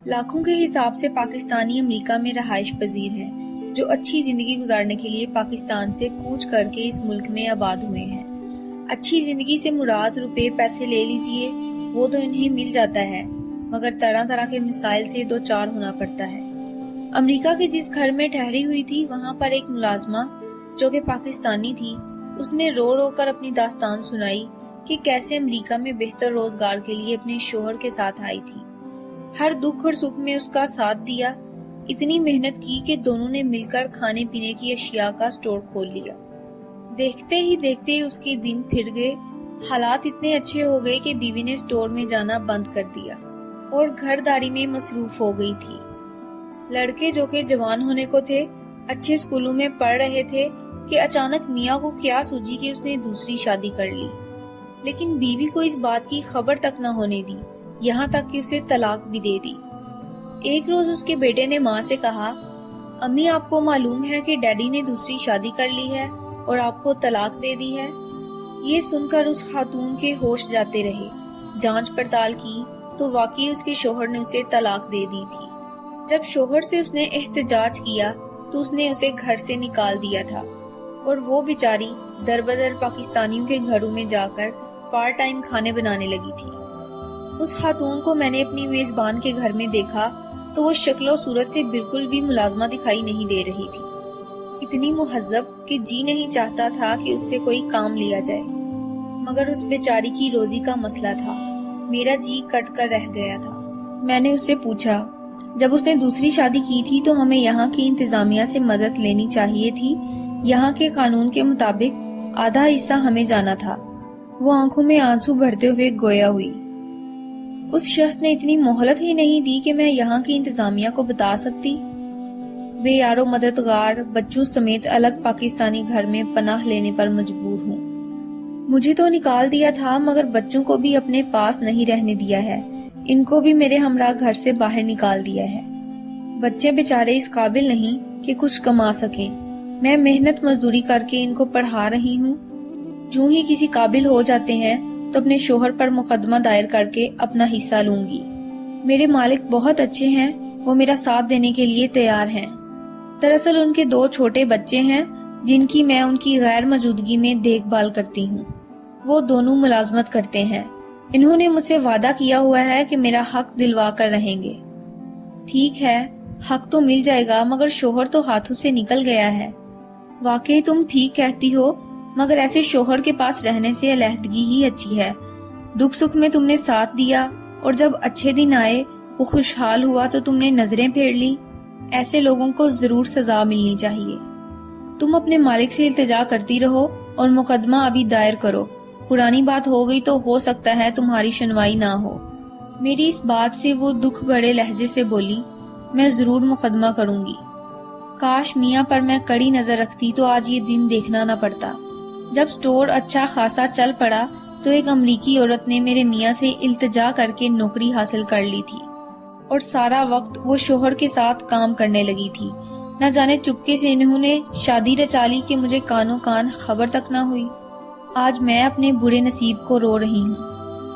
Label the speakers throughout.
Speaker 1: لاکھوں کے حساب سے پاکستانی امریکہ میں رہائش پذیر ہیں جو اچھی زندگی گزارنے کے لیے پاکستان سے کوچ کر کے اس ملک میں آباد ہوئے ہیں۔ اچھی زندگی سے مراد روپے پیسے لے لیجئے، وہ تو انہیں مل جاتا ہے، مگر طرح طرح کے مسائل سے دو چار ہونا پڑتا ہے۔ امریکہ کے جس گھر میں ٹھہری ہوئی تھی وہاں پر ایک ملازمہ جو کہ پاکستانی تھی، اس نے رو رو کر اپنی داستان سنائی کہ کیسے امریکہ میں بہتر روزگار کے لیے اپنے شوہر کے ساتھ آئی تھی، ہر دکھ اور سکھ میں اس کا ساتھ دیا، اتنی محنت کی کہ دونوں نے مل کر کھانے پینے کی اشیاء کا سٹور کھول لیا۔ دیکھتے ہی دیکھتے اس کے دن پھر گئے، حالات اتنے اچھے ہو گئے کہ بیوی نے سٹور میں جانا بند کر دیا اور گھر داری میں مصروف ہو گئی تھی۔ لڑکے جو کہ جوان ہونے کو تھے، اچھے سکولوں میں پڑھ رہے تھے کہ اچانک میاں کو کیا سوجی کہ اس نے دوسری شادی کر لی، لیکن بیوی کو اس بات کی خبر تک نہ ہونے دی، یہاں تک کہ اسے طلاق بھی دے دی۔ ایک روز اس کے بیٹے نے ماں سے کہا، امی آپ کو معلوم ہے کہ ڈیڈی نے دوسری شادی کر لی ہے اور آپ کو طلاق دے دی ہے۔ یہ سن کر اس خاتون کے ہوش جاتے رہے۔ جانچ پڑتال کی تو واقعی اس کے شوہر نے اسے طلاق دے دی تھی۔ جب شوہر سے اس نے احتجاج کیا تو اس نے اسے گھر سے نکال دیا تھا اور وہ بیچاری در بدر پاکستانیوں کے گھروں میں جا کر پارٹ ٹائم کھانے بنانے لگی تھی۔ اس خاتون کو میں نے اپنی میزبان کے گھر میں دیکھا تو وہ شکل و صورت سے بالکل بھی ملازمہ دکھائی نہیں دے رہی تھی، اتنی مہذب کہ جی نہیں چاہتا تھا کہ اس سے کوئی کام لیا جائے، مگر اس بیچاری کی روزی کا مسئلہ تھا۔ میرا جی کٹ کر رہ گیا تھا۔ میں نے اس سے پوچھا، جب اس نے دوسری شادی کی تھی تو ہمیں یہاں کی انتظامیہ سے مدد لینی چاہیے تھی، یہاں کے قانون کے مطابق آدھا حصہ ہمیں جانا تھا۔ وہ آنکھوں میں آنسو بھرتے ہوئے گویا ہوئی۔ اس شخص نے اتنی مہلت ہی نہیں دی کہ میں یہاں کی انتظامیہ کو بتا سکتی۔ بے یارو مددگار بچوں سمیت الگ پاکستانی گھر میں پناہ لینے پر مجبور ہوں۔ مجھے تو نکال دیا تھا مگر بچوں کو بھی اپنے پاس نہیں رہنے دیا ہے، ان کو بھی میرے ہمراہ گھر سے باہر نکال دیا ہے۔ بچے بیچارے اس قابل نہیں کہ کچھ کما سکیں، میں محنت مزدوری کر کے ان کو پڑھا رہی ہوں، جو ہی کسی قابل ہو جاتے ہیں تو اپنے شوہر پر مقدمہ دائر کر کے اپنا حصہ لوں گی۔ میرے مالک بہت اچھے ہیں، وہ میرا ساتھ دینے کے لیے تیار ہیں۔ دراصل ان کے 2 چھوٹے بچے ہیں جن کی میں ان کی غیر موجودگی میں دیکھ بھال کرتی ہوں۔ وہ دونوں ملازمت کرتے ہیں۔ انہوں نے مجھ سے وعدہ کیا ہوا ہے کہ میرا حق دلوا کر رہیں گے۔ ٹھیک ہے، حق تو مل جائے گا مگر شوہر تو ہاتھوں سے نکل گیا ہے۔ واقعی تم ٹھیک کہتی ہو، مگر ایسے شوہر کے پاس رہنے سے علیحدگی ہی اچھی ہے۔ دکھ سکھ میں تم نے ساتھ دیا اور جب اچھے دن آئے وہ خوشحال ہوا تو تم نے نظریں پھیر لی۔ ایسے لوگوں کو ضرور سزا ملنی چاہیے۔ تم اپنے مالک سے التجا کرتی رہو اور مقدمہ ابھی دائر کرو، پرانی بات ہو گئی تو ہو سکتا ہے تمہاری سنوائی نہ ہو۔ میری اس بات سے وہ دکھ بھرے لہجے سے بولی، میں ضرور مقدمہ کروں گی۔ کاش میاں پر میں کڑی نظر رکھتی تو آج یہ دن دیکھنا نہ پڑتا۔ جب سٹور اچھا خاصا چل پڑا تو ایک امریکی عورت نے میرے میاں سے التجا کر کے نوکری حاصل کر لی تھی اور سارا وقت وہ شوہر کے ساتھ کام کرنے لگی تھی۔ نہ جانے چپکے سے انہوں نے شادی رچا لی کہ مجھے کانوں کان خبر تک نہ ہوئی۔ آج میں اپنے برے نصیب کو رو رہی ہوں۔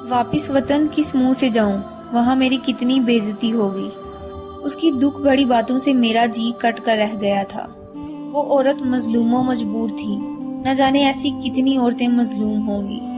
Speaker 1: واپس وطن کس منہ سے جاؤں، وہاں میری کتنی بے عزتی ہو گئی۔ اس کی دکھ بڑی باتوں سے میرا جی کٹ کر رہ گیا تھا۔ وہ عورت مظلوم و مجبور تھی، نہ جانے ایسی کتنی عورتیں مظلوم ہوں گی۔